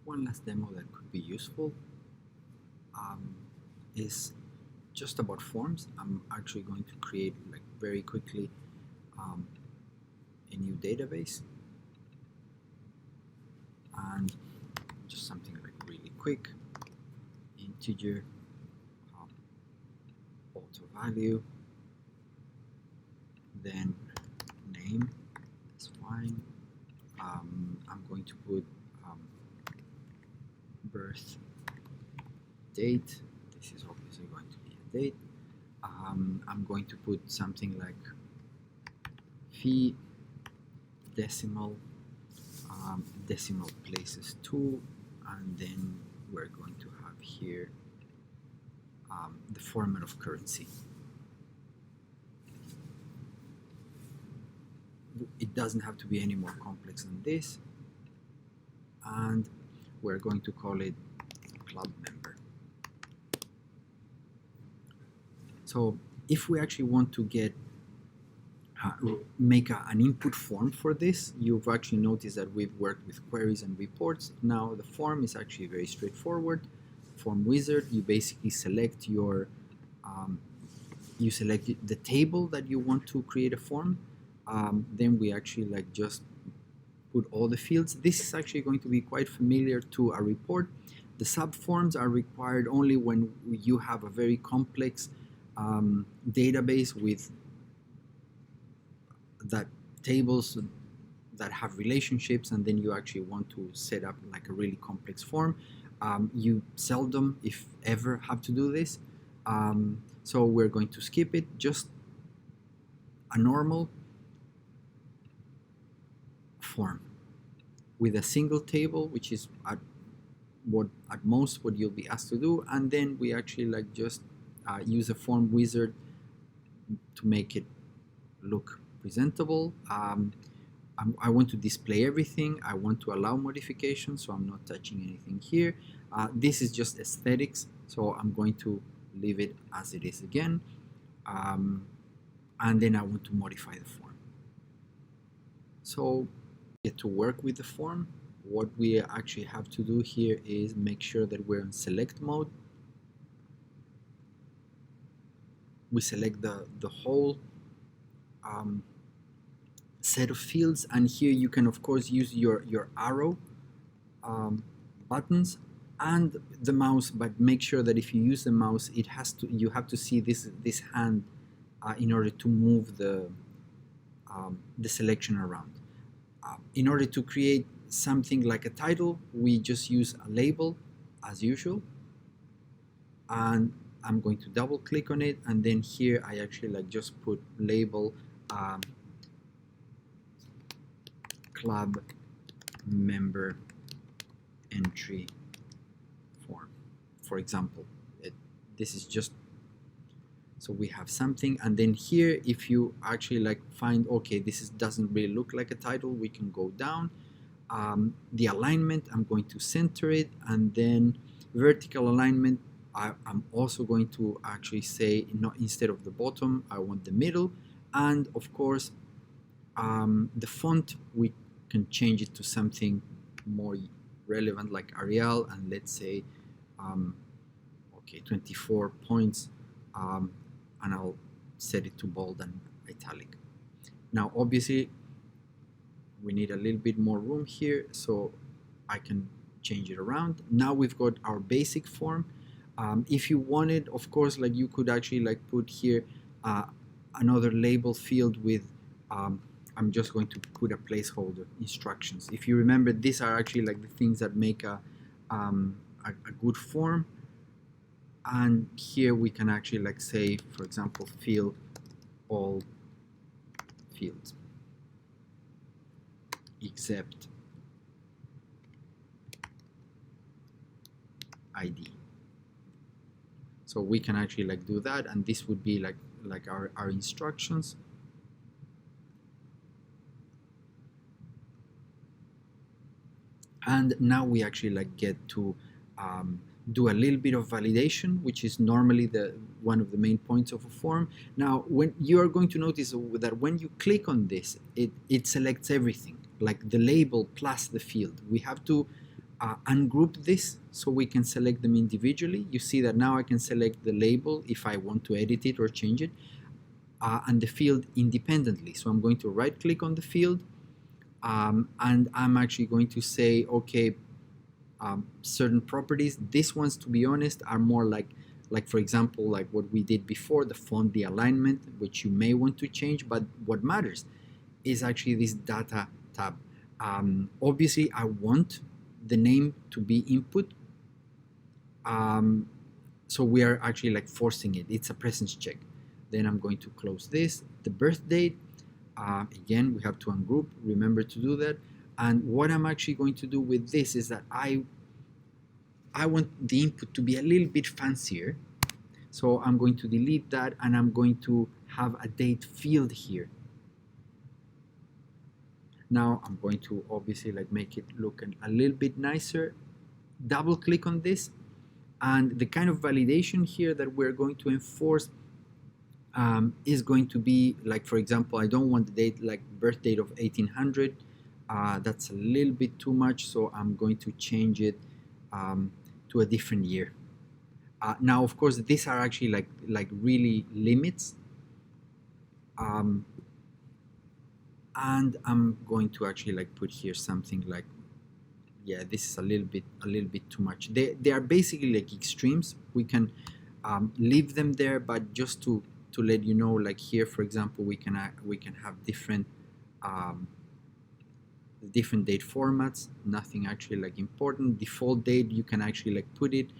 One last demo that could be useful is just about forms. I'm actually going to create very quickly a new database, and just something really quick: integer, auto value, then name, that's fine. I'm going to put birth date. This is obviously going to be a date. I'm going to put something like fee, decimal, decimal places 2, and then we're going to have here the format of currency. It doesn't have to be any more complex than this, and we're going to call it club member. So if we actually want to get make an input form for this, you've actually noticed that we've worked with queries and reports. Now the form is actually very straightforward. Form wizard, you basically select your you select the table that you want to create a form. Then we actually just put all the fields. This is actually going to be quite familiar to a report. The subforms are required only when you have a very complex database with that tables that have relationships, and then you actually want to set up a really complex form. You seldom, if ever, have to do this. So we're going to skip it. Just a normal form with a single table, which is at most what you'll be asked to do, and then we actually just use a form wizard to make it look presentable. I want to display everything. I want to allow modifications, so I'm not touching anything here. This is just aesthetics, so I'm going to leave it as it is again. And then I want to modify the form. So get to work with the form. What we actually have to do here is make sure that we're in select mode. We select the whole set of fields, and here you can of course use your arrow buttons and the mouse, but make sure that if you use the mouse, you have to see this hand in order to move the selection around. In order to create something like a title, we just use a label as usual, and I'm going to double click on it, and then here I actually just put label club member entry form, for example. This is just so we have something, and then here if you actually find, okay, this doesn't really look like a title, we can go down. The alignment, I'm going to center it, and then vertical alignment, I'm also going to actually say, instead of the bottom, I want the middle. And of course the font, we can change it to something more relevant like Arial, and let's say okay, 24 points, and I'll set it to bold and italic. Now obviously we need a little bit more room here, so I can change it around. Now we've got our basic form. If you wanted, of course, you could actually put here another label field with I'm just going to put a placeholder instructions. If you remember, these are actually the things that make a good form. And here we can actually say, for example, fill all fields except ID. So we can actually do that, and this would be our instructions. And now we actually get to do a little bit of validation, which is normally one of the main points of a form. Now, when you are going to notice that when you click on this, it selects everything, like the label plus the field. We have to ungroup this so we can select them individually. You see that now I can select the label if I want to edit it or change it, and the field independently. So I'm going to right click on the field, and I'm actually going to say, okay, certain properties. These ones, to be honest, are more like for example, like what we did before, the font, the alignment, which you may want to change, but what matters is actually this data tab. Obviously, I want the name to be input, so we are actually like forcing it. It's a presence check. Then I'm going to close this. The birth date, again, we have to ungroup. Remember to do that. And what I'm actually going to do with this is that I want the input to be a little bit fancier. So I'm going to delete that, and I'm going to have a date field here. Now I'm going to obviously like make it look a little bit nicer. Double click on this, and the kind of validation here that we're going to enforce is going to be like, for example, I don't want the date like birth date of 1800. That's a little bit too much, so I'm going to change it to a different year. Now, of course, these are actually like really limits, and I'm going to actually like put here something like, yeah, this is a little bit too much. They are basically like extremes. We can leave them there, but just to let you know, like here, for example, we can have different date formats. Nothing actually like important. Default date, you can actually like put it.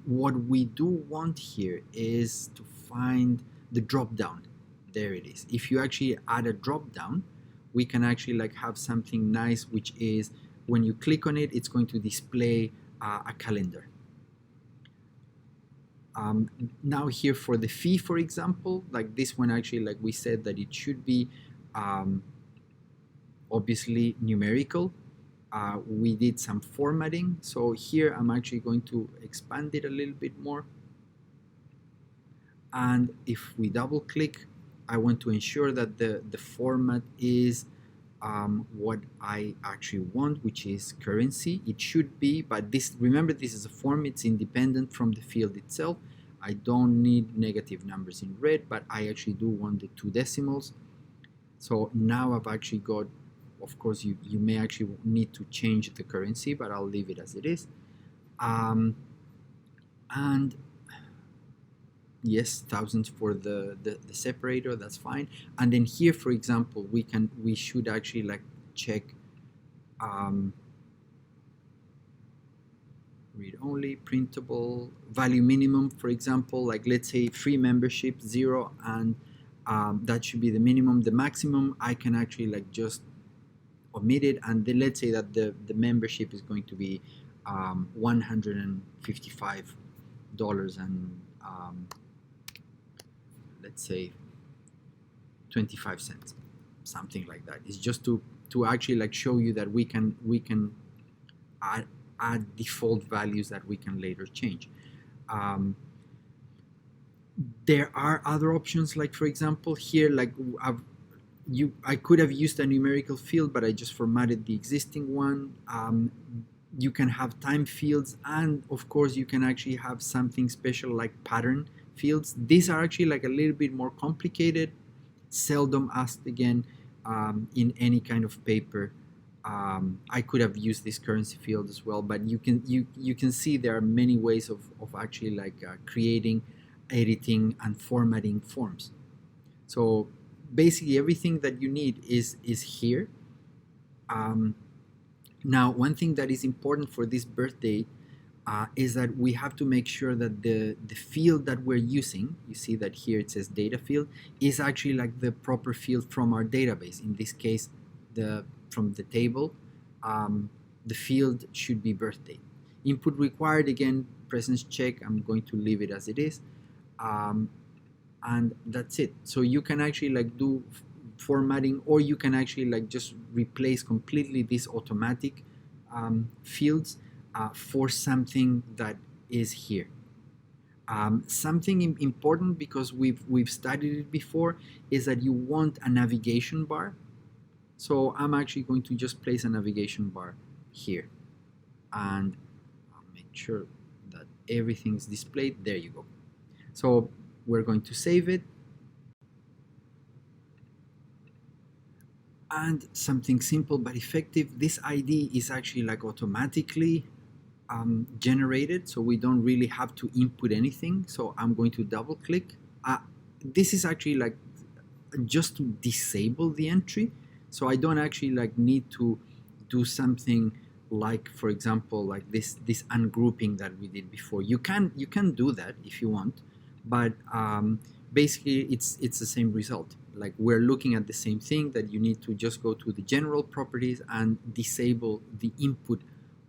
What we do want here is to find the drop down. There it is. If you actually add a drop down, we can actually like have something nice, which is when you click on it, it's going to display a calendar. Now here for the fee, for example, like this one, actually, like we said that it should be obviously numerical. We did some formatting, so here I'm actually going to expand it a little bit more. And if we double click, I want to ensure that the format is what I actually want, which is currency. It should be, but this, remember, this is a form, it's independent from the field itself. I don't need negative numbers in red, but I actually do want the 2 decimals. So now I've actually got, of course, you may actually need to change the currency, but I'll leave it as it is. And yes, thousands for the separator, that's fine. And then here, for example, we should actually like check read only, printable, value minimum, for example, like let's say free membership 0, and that should be the minimum. The maximum, I can actually like just omit it, and then let's say that the membership is going to be $155 and let's say 25 cents, something like that. It's just to actually like show you that we can add default values that we can later change. There are other options, like for example here, like I could have used a numerical field, but I just formatted the existing one. You can have time fields, and of course you can actually have something special like pattern fields. These are actually like a little bit more complicated, seldom asked again in any kind of paper. I could have used this currency field as well, but you can see there are many ways of actually like creating, editing, and formatting forms. So basically everything that you need is here. Now, one thing that is important for this birthday is that we have to make sure that the field that we're using, you see that here it says data field, is actually like the proper field from our database. In this case, from the table, the field should be birthday. Input required, again, presence check. I'm going to leave it as it is. And that's it. So you can actually like do formatting, or you can actually like just replace completely these automatic fields for something that is here. Something important, because we've studied it before, is that you want a navigation bar. So I'm actually going to just place a navigation bar here. and I'll make sure that everything's displayed. There you go. So we're going to save it. And something simple but effective, this ID is actually like automatically generated, so we don't really have to input anything. So I'm going to double click. This is actually like just to disable the entry, so I don't actually like need to do something like, for example, like this ungrouping that we did before. You can do that if you want, but basically it's the same result. Like, we're looking at the same thing, that you need to just go to the general properties and disable the input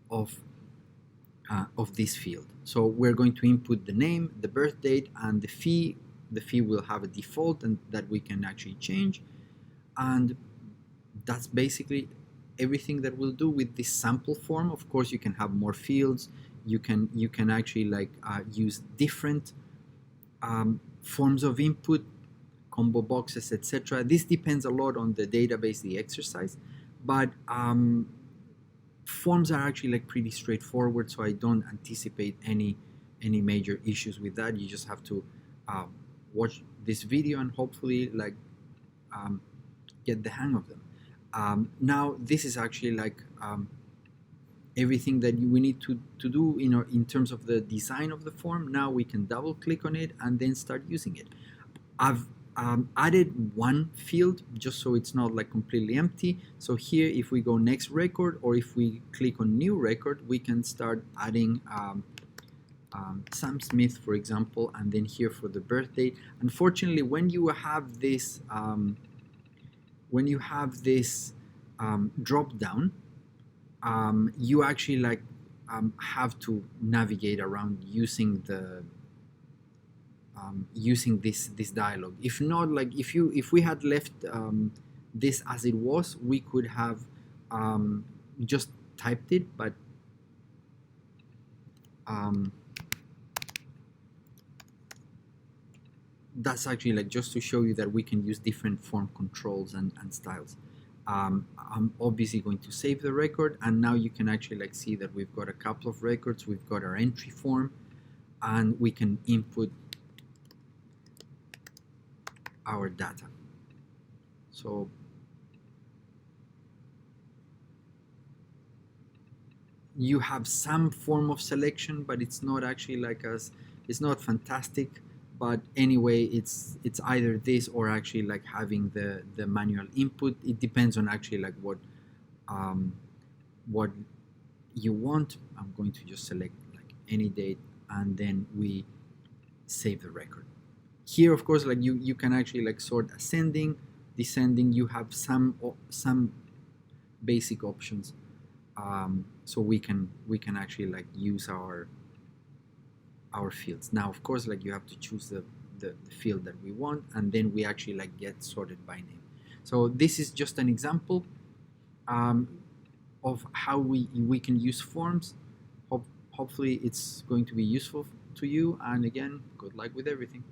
of this field. So we're going to input the name, the birth date, and the fee. The fee will have a default and that we can actually change, and that's basically everything that we'll do with this sample form. Of course, you can have more fields. You can actually like use different forms of input, combo boxes, etc. This depends a lot on the database, the exercise, but forms are actually like pretty straightforward, so I don't anticipate any major issues with that. You just have to watch this video and hopefully like get the hang of them. Now this is actually like everything that we need to do in terms of the design of the form. Now we can double click on it and then start using it. I've added one field just so it's not like completely empty. So here, if we go next record, or if we click on new record, we can start adding Sam Smith, for example, and then here for the birth date. Unfortunately, when you have this drop down, you actually like have to navigate around using the using this dialog. If not, like if we had left this as it was, we could have just typed it, but that's actually like just to show you that we can use different form controls and styles. I'm obviously going to save the record, and now you can actually like see that we've got a couple of records. We've got our entry form, and we can input our data. So you have some form of selection, but it's not actually like it's not fantastic. But anyway, it's either this or actually like having the manual input. It depends on actually like what you want. I'm going to just select like any date, and then we save the record. Here, of course, like you can actually like sort ascending, descending. You have some basic options, so we can actually like use our fields. Now, of course, like you have to choose the field that we want, and then we actually like get sorted by name. So this is just an example of how we can use forms. Hopefully it's going to be useful to you, and again, good luck with everything.